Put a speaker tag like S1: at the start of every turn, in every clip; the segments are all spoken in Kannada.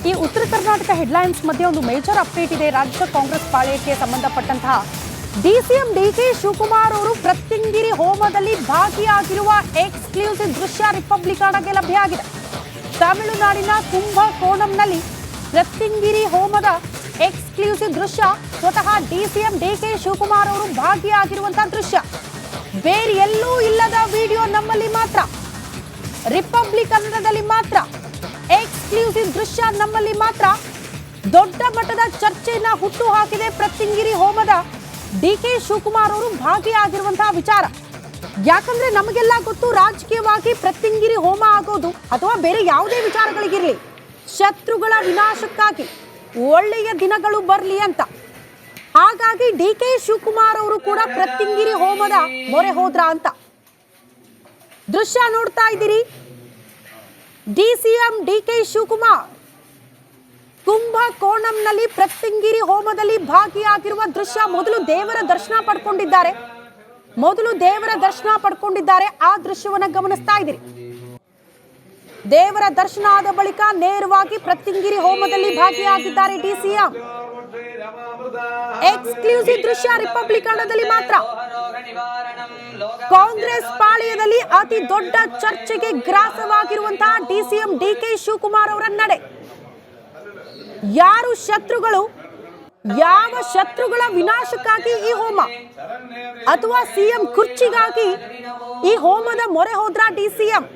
S1: ಈ ಉತ್ತರ ಕರ್ನಾಟಕ ಹೆಡ್ಲೈನ್ಸ್ ಮಧ್ಯೆ ಒಂದು ಮೇಜರ್ ಅಪ್ಡೇಟ್ ಇದೆ. ರಾಜ್ಯ ಕಾಂಗ್ರೆಸ್ ಪಾಳ್ಯಕ್ಕೆ ಸಂಬಂಧಪಟ್ಟಂತಹ ಡಿಸಿಎಂ ಡಿಕೆ ಶಿವಕುಮಾರ್ ಅವರು ಪ್ರತ್ಯಂಗಿರಿ ಹೋಮದಲ್ಲಿ ಭಾಗಿಯಾಗಿರುವ ಎಕ್ಸ್ಕ್ಲೂಸಿವ್ ದೃಶ್ಯ ರಿಪಬ್ಲಿಕ್ಗೆ ಲಭ್ಯ ಆಗಿದೆ. ತಮಿಳುನಾಡಿನ ಕುಂಭಕೋಣಂನಲ್ಲಿ ಪ್ರತ್ಯಂಗಿರಿ ಹೋಮದ ಎಕ್ಸ್ಕ್ಲೂಸಿವ್ ದೃಶ್ಯ ಸ್ವತಃ ಡಿಸಿಎಂ ಡಿಕೆ ಶಿವಕುಮಾರ್ ಅವರು ಭಾಗಿಯಾಗಿರುವಂತಹ ದೃಶ್ಯ. ಬೇರೆ ಎಲ್ಲೂ ಇಲ್ಲದ ವಿಡಿಯೋ ನಮ್ಮಲ್ಲಿ ಮಾತ್ರ, ರಿಪಬ್ಲಿಕ್ ಕನ್ನಡದಲ್ಲಿ ಮಾತ್ರ, ಎಕ್ಸ್ಕ್ಲೂಸಿವ್ ದೃಶ್ಯ ನಮ್ಮಲ್ಲಿ ಮಾತ್ರ. ದೊಡ್ಡ ಮಟ್ಟದ ಚರ್ಚೆಯನ್ನ ಹುಟ್ಟು ಹಾಕಿದೆ ಪ್ರತ್ಯಂಗಿರಿ ಹೋಮದ ಡಿಕೆ ಶಿವಕುಮಾರ್ ಅವರು ಭಾಗಿಯಾಗಿರುವಂತಹ ವಿಚಾರ. ಯಾಕಂದ್ರೆ ನಮಗೆಲ್ಲ ಗೊತ್ತು, ರಾಜಕೀಯವಾಗಿ ಪ್ರತ್ಯಂಗಿರಿ ಹೋಮ ಆಗೋದು ಅಥವಾ ಬೇರೆ ಯಾವುದೇ ವಿಚಾರಗಳಿಗಿರಲಿ, ಶತ್ರುಗಳ ವಿನಾಶಕ್ಕಾಗಿ ಒಳ್ಳೆಯ ದಿನಗಳು ಬರಲಿ ಅಂತ. ಹಾಗಾಗಿ ಡಿಕೆ ಶಿವಕುಮಾರ್ ಅವರು ಕೂಡ ಪ್ರತ್ಯಂಗಿರಿ ಹೋಮದ ಮೊರೆ ಹೋದ್ರ ಅಂತ ದೃಶ್ಯ ನೋಡ್ತಾ ಇದ್ದೀರಿ. ಡಿಸಿಎಂ ಡಿಕೆ ಶಿವಕುಮಾರ್ ಕುಂಭಕೋಣಂನಲ್ಲಿ ಪ್ರತ್ಯಂಗಿರಿ ಹೋಮದಲ್ಲಿ ಭಾಗಿಯಾಗಿರುವ ದೃಶ್ಯ. ಮೊದಲು ದೇವರ ದರ್ಶನ ಪಡ್ಕೊಂಡಿದ್ದಾರೆ. ಆ ದೃಶ್ಯವನ್ನ ಗಮನಿಸ್ತಾ ಇದ್ದೀರಿ. ದೇವರ ದರ್ಶನ ಆದ ಬಳಿಕ ನೇರವಾಗಿ ಪ್ರತ್ಯಂಗಿರಿ ಹೋಮದಲ್ಲಿ ಭಾಗಿಯಾಗಿದ್ದಾರೆ ಡಿಸಿಎಂ. ಎಕ್ಸ್ಕ್ಲೂಸಿವ್ ದೃಶ್ಯ ರಿಪಬ್ಲಿಕ್ ಕನ್ನಡದಲ್ಲಿ ಮಾತ್ರ. ಕಾಂಗ್ರೆಸ್ ಪಾಳ್ಯದಲ್ಲಿ ಅತಿ ದೊಡ್ಡ ಚರ್ಚೆಗೆ ಗ್ರಾಸವಾಗಿರುವಂತಹ ಡಿಸಿಎಂ ಡಿಕೆ ಶಿವಕುಮಾರ್ ಅವರ ನಡೆ. ಯಾರು ಶತ್ರುಗಳು, ಯಾವ ಶತ್ರುಗಳ ವಿನಾಶಕ್ಕಾಗಿ ಈ ಹೋಮ ಅಥವಾ ಸಿಎಂ ಕುರ್ಚಿಗಾಗಿ ಈ ಹೋಮದ ಮೊರೆ ಹೋದ್ರ ಡಿಸಿಎಂ?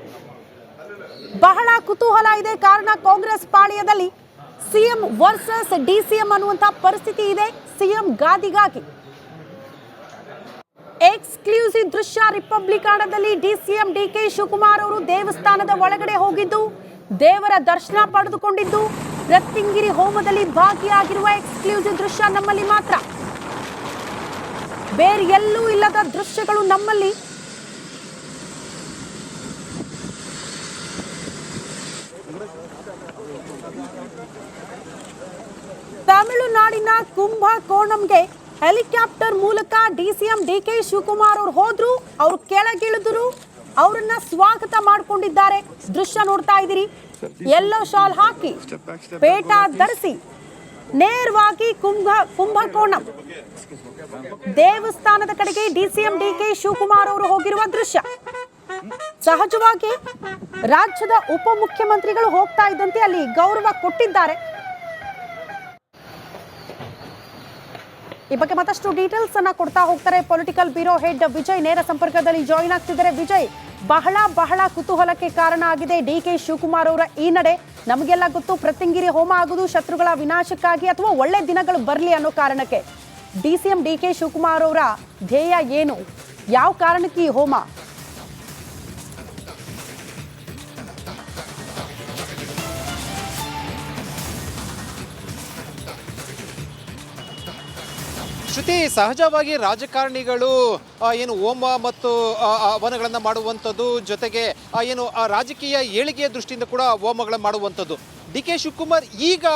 S1: ಬಹಳ ಕುತೂಹಲ ಇದೆ. ಕಾರಣ ಕಾಂಗ್ರೆಸ್ ಪಾಳ್ಯದಲ್ಲಿ ಸಿಎಂ ವರ್ಸಸ್ ಡಿಸಿಎಂ ಅನ್ನುವಂತಹ ಪರಿಸ್ಥಿತಿ ಇದೆ. ಸಿಎಂ ಗಾದಿಗಾಗಿ ಎಕ್ಸ್ಕ್ಲೂಸಿವ್ ದೃಶ್ಯ ರಿಪಬ್ಲಿಕ್ ಕನ್ನಡದಲ್ಲಿ ಡಿಸಿಎಂ ಡಿಕೆ ಶಿವಕುಮಾರ್ ಅವರು ದೇವಸ್ಥಾನದ ಒಳಗಡೆ ಹೋಗಿದ್ದು, ದೇವರ ದರ್ಶನ ಪಡೆದುಕೊಂಡಿದ್ದು, ಪ್ರತ್ಯಂಗಿರಿ ಹೋಮದಲ್ಲಿ ಭಾಗಿಯಾಗಿರುವ ಎಕ್ಸ್ಕ್ಲೂಸಿವ್ ದೃಶ್ಯ ನಮ್ಮಲ್ಲಿ ಮಾತ್ರ. ಬೇರೆ ಎಲ್ಲೂ ಇಲ್ಲದ ದೃಶ್ಯಗಳು ನಮ್ಮಲ್ಲಿ. ತಮಿಳುನಾಡಿನ ಕುಂಭಕೋಣಂಗೆ ಹೆಲಿಕಾಪ್ಟರ್ ಮೂಲಕ ಡಿಸಿಎಂ ಡಿಕೆ ಶಿವಕುಮಾರ್ ಅವರು ಹೋದ್ರು. ಅವರು ಕೆಳಗಿಳಿದ್ರು, ಅವರನ್ನ ಸ್ವಾಗತ ಮಾಡಿಕೊಂಡಿದ್ದಾರೆ. ದೃಶ್ಯ ನೋಡ್ತಾ ಇದ್ದೀರಿ. ಯೆಲ್ಲೋ ಶಾಲ್ ಹಾಕಿ, ಪೇಟ ಧರಿಸಿ ನೇರವಾಗಿ ಕುಂಭಕೋಣಂ ದೇವಸ್ಥಾನದ ಕಡೆಗೆ ಡಿಸಿಎಂ ಡಿಕೆ ಶಿವಕುಮಾರ್ ಅವರು ಹೋಗಿರುವ ದೃಶ್ಯ. ಸಹಜವಾಗಿ ರಾಜ್ಯದ ಉಪಮುಖ್ಯಮಂತ್ರಿಗಳು ಹೋಗ್ತಾ ಇದ್ದಂತೆ ಅಲ್ಲಿ ಗೌರವ ಕೊಟ್ಟಿದ್ದಾರೆ. ಈ ಬಗ್ಗೆ ಮತ್ತಷ್ಟು ಡೀಟೇಲ್ಸ್ ಅನ್ನ ಕೊಡ್ತಾ ಹೋಗ್ತಾರೆ ಪೊಲಿಟಿಕಲ್ ಬ್ಯೂರೋ ಹೆಡ್ ವಿಜಯ್. ನೇರ ಸಂಪರ್ಕದಲ್ಲಿ ಜಾಯಿನ್ ಆಗ್ತಿದ್ದಾರೆ. ವಿಜಯ್, ಬಹಳ ಕುತೂಹಲಕ್ಕೆ ಕಾರಣ ಆಗಿದೆ ಡಿಕೆ ಶಿವಕುಮಾರ್ ಅವರ ಈ ನಡೆ. ನಮಗೆಲ್ಲ ಗೊತ್ತು, ಪ್ರತ್ಯಂಗಿರಿ ಹೋಮ ಆಗುವುದು ಶತ್ರುಗಳ ವಿನಾಶಕ್ಕಾಗಿ ಅಥವಾ ಒಳ್ಳೆ ದಿನಗಳು ಬರಲಿ ಅನ್ನೋ ಕಾರಣಕ್ಕೆ. ಡಿಸಿಎಂ ಡಿಕೆ ಶಿವಕುಮಾರ್ ಅವರ ಧ್ಯೇಯ ಏನು, ಯಾವ ಕಾರಣಕ್ಕೆ ಈ ಹೋಮ?
S2: ಶ್ರುತಿ, ಸಹಜವಾಗಿ ರಾಜಕಾರಣಿಗಳು ಏನು ಹೋಮ ಮತ್ತು ಹವನಗಳನ್ನು ಮಾಡುವಂಥದ್ದು, ಜೊತೆಗೆ ಏನು ರಾಜಕೀಯ ಏಳಿಗೆಯ ದೃಷ್ಟಿಯಿಂದ ಕೂಡ ಹೋಮಗಳನ್ನು ಮಾಡುವಂಥದ್ದು. ಡಿಕೆ ಶಿವಕುಮಾರ್ ಈಗ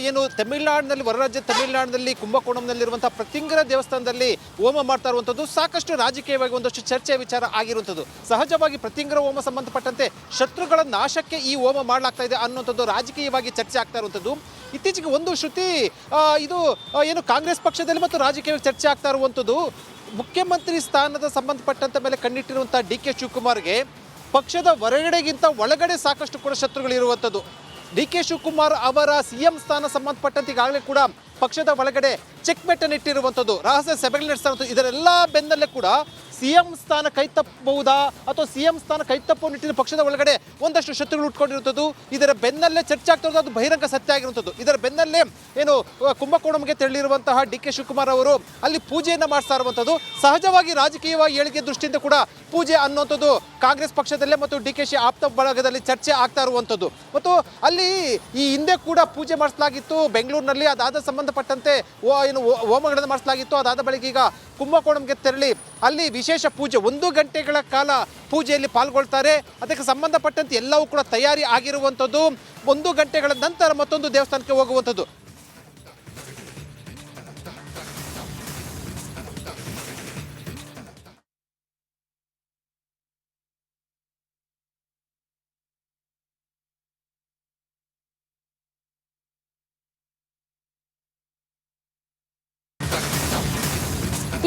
S2: ಏನು ತಮಿಳುನಾಡಿನಲ್ಲಿ, ಹೊರ ರಾಜ್ಯ ತಮಿಳುನಾಡಿನಲ್ಲಿ ಕುಂಭಕೋಣಂನಲ್ಲಿರುವಂಥ ಪ್ರತ್ಯಂಗಿರಿ ದೇವಸ್ಥಾನದಲ್ಲಿ ಹೋಮ ಮಾಡ್ತಾ ಇರುವಂಥದ್ದು ಸಾಕಷ್ಟು ರಾಜಕೀಯವಾಗಿ ಒಂದಷ್ಟು ಚರ್ಚೆಯ ವಿಚಾರ ಆಗಿರುವಂಥದ್ದು. ಸಹಜವಾಗಿ ಪ್ರತ್ಯಂಗಿರಿ ಹೋಮ ಸಂಬಂಧಪಟ್ಟಂತೆ ಶತ್ರುಗಳ ನಾಶಕ್ಕೆ ಈ ಹೋಮ ಮಾಡಲಾಗ್ತಾ ಇದೆ ಅನ್ನುವಂಥದ್ದು ರಾಜಕೀಯವಾಗಿ ಚರ್ಚೆ ಆಗ್ತಾ ಇರುವಂಥದ್ದು. ಇತ್ತೀಚೆಗೆ ಒಂದು ಶ್ರುತಿ, ಇದು ಏನು ಕಾಂಗ್ರೆಸ್ ಪಕ್ಷದಲ್ಲಿ ಮತ್ತು ರಾಜಕೀಯವಾಗಿ ಚರ್ಚೆ ಆಗ್ತಾ ಇರುವಂಥದ್ದು, ಮುಖ್ಯಮಂತ್ರಿ ಸ್ಥಾನದ ಸಂಬಂಧಪಟ್ಟಂತ ಮೇಲೆ ಕಣ್ಣಿಟ್ಟಿರುವಂಥ ಡಿಕೆ ಶಿವಕುಮಾರ್ಗೆ ಪಕ್ಷದ ಹೊರಗಡೆಗಿಂತ ಒಳಗಡೆ ಸಾಕಷ್ಟು ಕೂಡ ಶತ್ರುಗಳಿರುವಂಥದ್ದು. ಡಿಕೆ ಶಿವಕುಮಾರ್ ಅವರ ಸಿಎಂ ಸ್ಥಾನ ಸಂಬಂಧಪಟ್ಟಂತೆ ಈಗಾಗಲೇ ಕೂಡ ಪಕ್ಷದ ಒಳಗಡೆ ಚೆಕ್ ಮೆಟ್ಟನ್ನು ಇಟ್ಟಿರುವಂಥದ್ದು, ರಹಸ್ಯ ಸಭೆಗಳು ನಡೆಸ್ತಾ. ಇದರೆಲ್ಲ ಬೆನ್ನಲ್ಲೇ ಕೂಡ ಸಿಎಂ ಸ್ಥಾನ ಕೈ ತಪ್ಪಬಹುದಾ ಅಥವಾ ಸಿಎಂ ಸ್ಥಾನ ಕೈ ತಪ್ಪುವ ನಿಟ್ಟಿನ ಪಕ್ಷದ ಒಳಗಡೆ ಒಂದಷ್ಟು ಶತ್ರುಗಳು ಉಟ್ಕೊಂಡಿರುವಂಥದ್ದು. ಇದರ ಬೆನ್ನಲ್ಲೇ ಚರ್ಚೆ ಆಗ್ತಾ ಇರೋದು, ಅದು ಬಹಿರಂಗ ಸತ್ಯ ಆಗಿರುವಂಥದ್ದು. ಇದರ ಬೆನ್ನಲ್ಲೇ ಏನು ಕುಂಭಕೋಣಂಗೆ ತೆರಳಿರುವಂತಹ ಡಿಕೆ ಶಿವಕುಮಾರ್ ಅವರು ಅಲ್ಲಿ ಪೂಜೆಯನ್ನು ಮಾಡಿಸ್ತಾ ಇರುವಂಥದ್ದು. ಸಹಜವಾಗಿ ರಾಜಕೀಯವಾಗಿ ಏಳಿಗೆ ದೃಷ್ಟಿಯಿಂದ ಕೂಡ ಪೂಜೆ ಅನ್ನುವಂಥದ್ದು ಕಾಂಗ್ರೆಸ್ ಪಕ್ಷದಲ್ಲೇ ಮತ್ತು ಡಿಕೆಶಿ ಆಪ್ತ ಬಳಗದಲ್ಲಿ ಚರ್ಚೆ ಆಗ್ತಾ ಇರುವಂಥದ್ದು. ಮತ್ತು ಅಲ್ಲಿ ಈ ಹಿಂದೆ ಕೂಡ ಪೂಜೆ ಮಾಡಿಸಲಾಗಿತ್ತು ಬೆಂಗಳೂರಿನಲ್ಲಿ. ಅದಾದ ಸಂಬಂಧಪಟ್ಟಂತೆ ಏನು ಹೋಮಗಳನ್ನು ಮಾಡಿಸಲಾಗಿತ್ತು. ಅದಾದ ಬಳಿಕ ಈಗ ಕುಂಭಕೋಣಂಗೆ ತೆರಳಿ ಅಲ್ಲಿ ವಿಶೇಷ ಪೂಜೆ 1 ಗಂಟೆಗಳ ಕಾಲ ಪೂಜೆಯಲ್ಲಿ ಪಾಲ್ಗೊಳ್ತಾರೆ. ಅದಕ್ಕೆ ಸಂಬಂಧಪಟ್ಟಂತೆ ಎಲ್ಲವೂ ಕೂಡ ತಯಾರಿ ಆಗಿರುವಂಥದ್ದು. 1 ಗಂಟೆಗಳ ನಂತರ ಮತ್ತೊಂದು ದೇವಸ್ಥಾನಕ್ಕೆ ಹೋಗುವಂಥದ್ದು.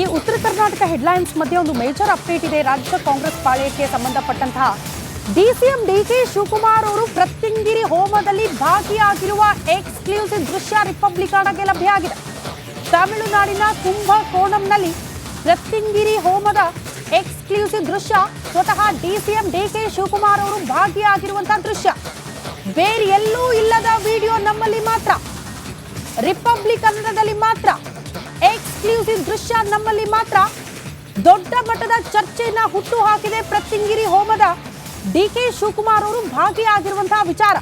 S1: ಈ ಉತ್ತರ ಕರ್ನಾಟಕ ಹೆಡ್ಲೈನ್ಸ್ ಮಧ್ಯೆ ಒಂದು ಮೇಜರ್ ಅಪ್ಡೇಟ್ ಇದೆ. ರಾಜ್ಯ ಕಾಂಗ್ರೆಸ್ ಪಾಳ್ಯಕ್ಕೆ ಸಂಬಂಧಪಟ್ಟಂತಹ ಡಿಸಿಎಂ ಡಿಕೆ ಶಿವಕುಮಾರ್ ಅವರು ಪ್ರತ್ಯಂಗಿರಿ ಹೋಮದಲ್ಲಿ ಭಾಗಿಯಾಗಿರುವ ಎಕ್ಸ್ಕ್ಲೂಸಿವ್ ದೃಶ್ಯ ರಿಪಬ್ಲಿಕಾಣಗೆ ಲಭ್ಯ ಆಗಿದೆ. ತಮಿಳುನಾಡಿನ ಕುಂಭಕೋಣಂನಲ್ಲಿ ಪ್ರತ್ಯಂಗಿರಿ ಹೋಮದ ಎಕ್ಸ್ಕ್ಲೂಸಿವ್ ದೃಶ್ಯ ಸ್ವತಃ ಡಿಸಿಎಂ ಡಿಕೆ ಶಿವಕುಮಾರ್ ಅವರು ಭಾಗಿಯಾಗಿರುವಂತಹ ದೃಶ್ಯ. ಬೇರೆ ಎಲ್ಲೂ ಇಲ್ಲದ ವಿಡಿಯೋ ನಮ್ಮಲ್ಲಿ ಮಾತ್ರ, ರಿಪಬ್ಲಿಕ್ ಕನ್ನಡದಲ್ಲಿ ಮಾತ್ರ, ಎಕ್ಸ್ಕ್ಲೂಸಿವ್ ದೃಶ್ಯ ನಮ್ಮಲ್ಲಿ ಮಾತ್ರ. ದೊಡ್ಡ ಮಟ್ಟದ ಚರ್ಚೆಯನ್ನ ಹುಟ್ಟು ಹಾಕಿದೆ ಪ್ರತ್ಯಂಗಿರಿ ಹೋಮದ ಡಿಕೆ ಶಿವಕುಮಾರ್ ಅವರು ಭಾಗಿಯಾಗಿರುವಂತಹ ವಿಚಾರ.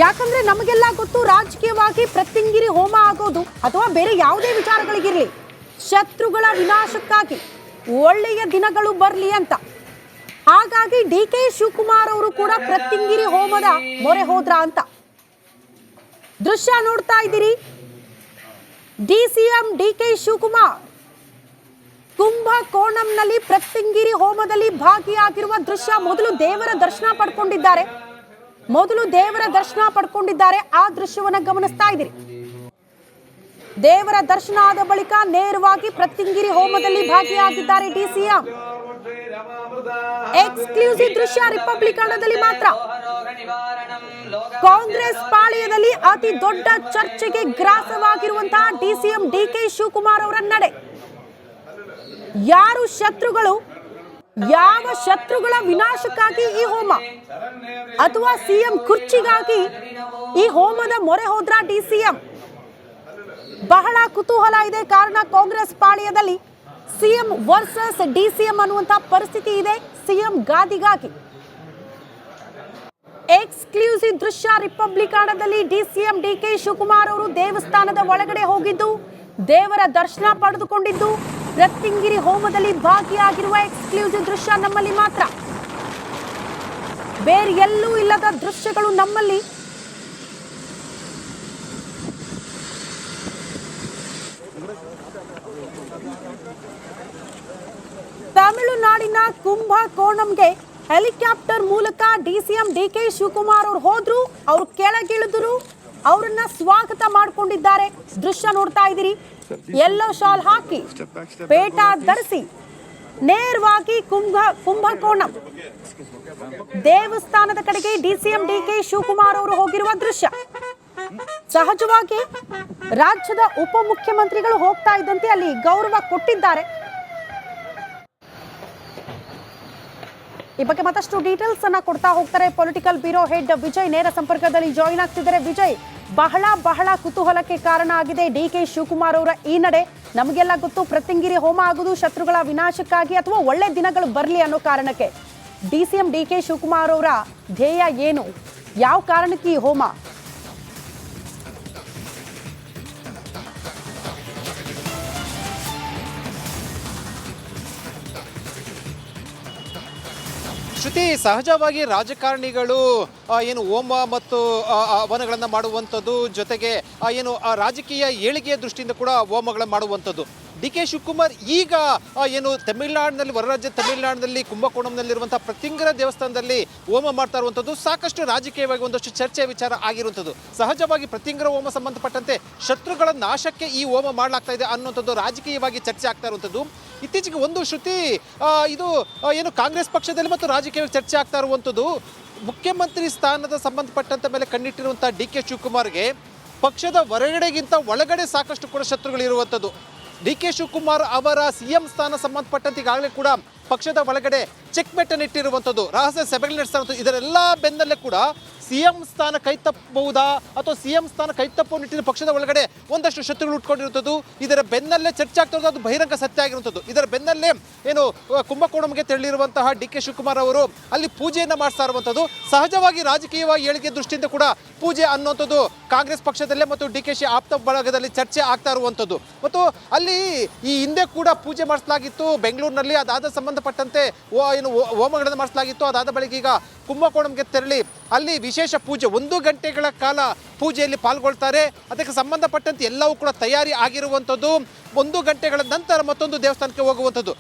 S1: ಯಾಕಂದ್ರೆ ನಮಗೆಲ್ಲ ಗೊತ್ತು, ರಾಜಕೀಯವಾಗಿ ಪ್ರತ್ಯಂಗಿರಿ ಹೋಮ ಆಗೋದು ಅಥವಾ ಬೇರೆ ಯಾವುದೇ ವಿಚಾರಗಳಿಗಿರಲಿ, ಶತ್ರುಗಳ ವಿನಾಶಕ್ಕಾಗಿ ಒಳ್ಳೆಯ ದಿನಗಳು ಬರಲಿ ಅಂತ. ಹಾಗಾಗಿ ಡಿಕೆ ಶಿವಕುಮಾರ್ ಅವರು ಕೂಡ ಪ್ರತ್ಯಂಗಿರಿ ಹೋಮದ ಮೊರೆ ಹೋದ್ರ ಅಂತ ದೃಶ್ಯ ನೋಡ್ತಾ ಇದ್ದೀರಿ. ಡಿಸಿಎಂ ಡಿಕೆ ಶಿವಕುಮಾರ್ ಕುಂಭಕೋಣಂನಲ್ಲಿ ಪ್ರತ್ಯಂಗಿರಿ ಹೋಮದಲ್ಲಿ ಭಾಗಿಯಾಗಿರುವ ದೃಶ್ಯ. ಮೊದಲು ದೇವರ ದರ್ಶನ ಪಡ್ಕೊಂಡಿದ್ದಾರೆ. ಆ ದೃಶ್ಯವನ್ನ ಗಮನಿಸ್ತಾ ಇದ್ದೀರಿ. ದೇವರ ದರ್ಶನ ಆದ ಬಳಿಕ ನೇರವಾಗಿ ಪ್ರತ್ಯಂಗಿರಿ ಹೋಮದಲ್ಲಿ ಭಾಗಿಯಾಗಿದ್ದಾರೆ ಡಿಸಿಎಂ. ಎಕ್ಸ್ಕ್ಲೂಸಿವ್ ದೃಶ್ಯ ರಿಪಬ್ಲಿಕ್ ಕನ್ನಡದಲ್ಲಿ ಮಾತ್ರ. ಕಾಂಗ್ರೆಸ್ ಪಾಳ್ಯದಲ್ಲಿ ಅತಿ ದೊಡ್ಡ ಚರ್ಚೆಗೆ ಗ್ರಾಸವಾಗಿರುವಂತಹ ಡಿಸಿಎಂ ಡಿಕೆ ಶಿವಕುಮಾರ್ ಅವರ ನಡೆ. ಯಾರು ಶತ್ರುಗಳು, ಯಾವ ಶತ್ರುಗಳ ವಿನಾಶಕ್ಕಾಗಿ ಈ ಹೋಮ ಅಥವಾ ಸಿಎಂ ಕುರ್ಚಿಗಾಗಿ ಈ ಹೋಮದ ಮೊರೆ ಹೋದ್ರ ಡಿಸಿಎಂ? ಬಹಳ ಕುತೂಹಲ ಇದೆ. ಕಾರಣ ಕಾಂಗ್ರೆಸ್ ಪಾಳ್ಯದಲ್ಲಿ ಸಿಎಂ ವರ್ಸಸ್ ಡಿಸಿಎಂ ಅನ್ನುವಂತ ಪರಿಸ್ಥಿತಿ ಇದೆ. ಸಿಎಂ ಗಾದಿಗಾಗಿ ಎಕ್ಸ್ಕ್ಲೂಸಿವ್ ದೃಶ್ಯ ರಿಪಬ್ಲಿಕ್ ಕನ್ನಡದಲ್ಲಿ ಡಿಸಿಎಂ ಡಿಕೆ ಶಿವಕುಮಾರ್ ಅವರು ದೇವಸ್ಥಾನದ ಒಳಗಡೆ ಹೋಗಿದ್ದು, ದೇವರ ದರ್ಶನ ಪಡೆದುಕೊಂಡಿದ್ದು, ಪ್ರತ್ಯಂಗಿರಿ ಹೋಮದಲ್ಲಿ ಭಾಗಿಯಾಗಿರುವ ಎಕ್ಸ್ಕ್ಲೂಸಿವ್ ದೃಶ್ಯ ನಮ್ಮಲ್ಲಿ ಮಾತ್ರ. ಬೇರೆ ಎಲ್ಲೂ ಇಲ್ಲದ ದೃಶ್ಯಗಳು ನಮ್ಮಲ್ಲಿ. ತಮಿಳುನಾಡಿನ ಕುಂಭಕೋಣಂಗೆ ಹೆಲಿಕಾಪ್ಟರ್ ಮೂಲಕ ಡಿಸಿಎಂ ಡಿಕೆ ಶಿವಕುಮಾರ್ ಅವರು ಹೋದ್ರು. ಅವರು ಕೆಳಗಿಳಿದ್ರು, ಅವರನ್ನ ಸ್ವಾಗತ ಮಾಡಿಕೊಂಡಿದ್ದಾರೆ. ದೃಶ್ಯ ನೋಡ್ತಾ ಇದ್ದೀರಿ. ಯೆಲ್ಲೋ ಶಾಲ್ ಹಾಕಿ, ಪೇಟ ಧರಿಸಿ ನೇರವಾಗಿ ಕುಂಭಕೋಣಂ ದೇವಸ್ಥಾನದ ಕಡೆಗೆ ಡಿಸಿಎಂ ಡಿಕೆ ಶಿವಕುಮಾರ್ ಅವರು ಹೋಗಿರುವ ದೃಶ್ಯ. ಸಹಜವಾಗಿ ರಾಜ್ಯದ ಉಪಮುಖ್ಯಮಂತ್ರಿಗಳು ಹೋಗ್ತಾ ಇದ್ದಂತೆ ಅಲ್ಲಿ ಗೌರವ ಕೊಟ್ಟಿದ್ದಾರೆ. ಈ ಬಗ್ಗೆ ಮತ್ತಷ್ಟು ಡೀಟೇಲ್ಸ್ ಅನ್ನ ಕೊಡ್ತಾ ಹೋಗ್ತಾರೆ ಪೊಲಿಟಿಕಲ್ ಬ್ಯೂರೋ ಹೆಡ್ ವಿಜಯ್ ನೇರ ಸಂಪರ್ಕದಲ್ಲಿ ಜಾಯಿನ್ ಆಗ್ತಿದ್ದಾರೆ. ವಿಜಯ್, ಬಹಳ ಕುತೂಹಲಕ್ಕೆ ಕಾರಣ ಆಗಿದೆ ಡಿಕೆ ಶಿವಕುಮಾರ್ ಅವರ ಈ ನಡೆ. ನಮಗೆಲ್ಲ ಗೊತ್ತು, ಪ್ರತ್ಯಂಗಿರಿ ಹೋಮ ಆಗುವುದು ಶತ್ರುಗಳ ವಿನಾಶಕ್ಕಾಗಿ ಅಥವಾ ಒಳ್ಳೆ ದಿನಗಳು ಬರಲಿ ಅನ್ನೋ ಕಾರಣಕ್ಕೆ. ಡಿಸಿಎಂ ಡಿಕೆ ಶಿವಕುಮಾರ್ ಅವರ ಧ್ಯೇಯ ಏನು, ಯಾವ ಕಾರಣಕ್ಕೆ ಈ ಹೋಮ?
S2: ಶ್ರುತಿ, ಸಹಜವಾಗಿ ರಾಜಕಾರಣಿಗಳು ಏನು ಹೋಮ ಮತ್ತು ಹವನಗಳನ್ನು ಮಾಡುವಂಥದ್ದು, ಜೊತೆಗೆ ಏನು ರಾಜಕೀಯ ಏಳಿಗೆಯ ದೃಷ್ಟಿಯಿಂದ ಕೂಡ ಹೋಮಗಳನ್ನು ಮಾಡುವಂಥದ್ದು. ಡಿ ಕೆ ಶಿವಕುಮಾರ್ ಈಗ ಏನು ತಮಿಳುನಾಡಿನಲ್ಲಿ, ಹೊರ ರಾಜ್ಯ ತಮಿಳುನಾಡಿನಲ್ಲಿ ಕುಂಭಕೋಣಂನಲ್ಲಿರುವಂಥ ಪ್ರತ್ಯಂಗಿರಿ ದೇವಸ್ಥಾನದಲ್ಲಿ ಹೋಮ ಮಾಡ್ತಾ ಇರುವಂಥದ್ದು ಸಾಕಷ್ಟು ರಾಜಕೀಯವಾಗಿ ಒಂದಷ್ಟು ಚರ್ಚೆಯ ವಿಚಾರ ಆಗಿರುವಂಥದ್ದು. ಸಹಜವಾಗಿ ಪ್ರತ್ಯಂಗಿರಿ ಹೋಮ ಸಂಬಂಧಪಟ್ಟಂತೆ ಶತ್ರುಗಳ ನಾಶಕ್ಕೆ ಈ ಹೋಮ ಮಾಡಲಾಗ್ತಾ ಇದೆ ಅನ್ನುವಂಥದ್ದು ರಾಜಕೀಯವಾಗಿ ಚರ್ಚೆ ಆಗ್ತಾ ಇರುವಂಥದ್ದು. ಇತ್ತೀಚೆಗೆ ಒಂದು ಶ್ರುತಿ, ಇದು ಏನು ಕಾಂಗ್ರೆಸ್ ಪಕ್ಷದಲ್ಲಿ ಮತ್ತು ರಾಜಕೀಯವಾಗಿ ಚರ್ಚೆ ಆಗ್ತಾ ಇರುವಂಥದ್ದು, ಮುಖ್ಯಮಂತ್ರಿ ಸ್ಥಾನದ ಸಂಬಂಧಪಟ್ಟಂತ ಮೇಲೆ ಕಣ್ಣಿಟ್ಟಿರುವಂಥ ಡಿ ಕೆ ಶಿವಕುಮಾರ್ಗೆ ಪಕ್ಷದ ಹೊರಗಡೆಗಿಂತ ಒಳಗಡೆ ಸಾಕಷ್ಟು ಕೂಡ ಶತ್ರುಗಳಿರುವಂಥದ್ದು. ಡಿ ಕೆ ಶಿವಕುಮಾರ್ ಅವರ ಸಿಎಂ ಸ್ಥಾನ ಸಂಬಂಧಪಟ್ಟಂತೆ ಈಗಾಗಲೇ ಕೂಡ ಪಕ್ಷದ ಒಳಗಡೆ ಚೆಕ್ ಮೆಟ್ಟನ್ನು ಇಟ್ಟಿರುವಂಥದ್ದು, ರಹಸ್ಯ ಸಭೆಗಳು ನಡೆಸ್ತಾ ಇದರೆಲ್ಲ ಬೆನ್ನಲ್ಲೇ ಕೂಡ ಸಿಎಂ ಸ್ಥಾನ ಕೈತಪ್ಪಬಹುದಾ ಅಥವಾ ಸಿಎಂ ಸ್ಥಾನ ಕೈತಪ್ಪುವ ನಿಟ್ಟಿನ ಪಕ್ಷದ ಒಳಗಡೆ ಒಂದಷ್ಟು ಶತ್ರುಗಳು ಉಟ್ಕೊಂಡಿರುವಂಥದ್ದು. ಇದರ ಬೆನ್ನಲ್ಲೇ ಚರ್ಚೆ ಆಗ್ತಾ ಇರೋದು, ಅದು ಬಹಿರಂಗ ಸತ್ಯ ಆಗಿರುವಂಥದ್ದು. ಇದರ ಬೆನ್ನಲ್ಲೇ ಏನು ಕುಂಭಕೋಣಂಗೆ ತೆರಳಿರುವಂತಹ ಡಿ ಕೆ ಶಿವಕುಮಾರ್ ಅವರು ಅಲ್ಲಿ ಪೂಜೆಯನ್ನು ಮಾಡಿಸ್ತಾ ಇರುವಂಥದ್ದು. ಸಹಜವಾಗಿ ರಾಜಕೀಯವಾಗಿ ಏಳಿಗೆ ದೃಷ್ಟಿಯಿಂದ ಕೂಡ ಪೂಜೆ ಅನ್ನುವಂಥದ್ದು ಕಾಂಗ್ರೆಸ್ ಪಕ್ಷದಲ್ಲೇ ಮತ್ತು ಡಿ ಕೆ ಶಿ ಆಪ್ತ ಬಳಗದಲ್ಲಿ ಚರ್ಚೆ ಆಗ್ತಾ ಇರುವಂಥದ್ದು. ಮತ್ತು ಅಲ್ಲಿ ಈ ಹಿಂದೆ ಕೂಡ ಪೂಜೆ ಮಾಡಿಸಲಾಗಿತ್ತು ಬೆಂಗಳೂರಿನಲ್ಲಿ, ಅದಾದ ಸಂಬಂಧಪಟ್ಟಂತೆ ಏನು ಹೋಮಗಳನ್ನು ಮಾಡಿಸಲಾಗಿತ್ತು. ಅದಾದ ಬಳಿಕ ಈಗ ಕುಂಭಕೋಣಂಗೆ ತೆರಳಿ ಅಲ್ಲಿ ವಿಶೇಷ ಪೂಜೆ 1 ಗಂಟೆಗಳ ಕಾಲ ಪೂಜೆಯಲ್ಲಿ ಪಾಲ್ಗೊಳ್ತಾರೆ. ಅದಕ್ಕೆ ಸಂಬಂಧಪಟ್ಟಂತೆ ಎಲ್ಲವೂ ಕೂಡ ತಯಾರಿ ಆಗಿರುವಂಥದ್ದು. 1 ಗಂಟೆಗಳ ನಂತರ ಮತ್ತೊಂದು ದೇವಸ್ಥಾನಕ್ಕೆ ಹೋಗುವಂಥದ್ದು.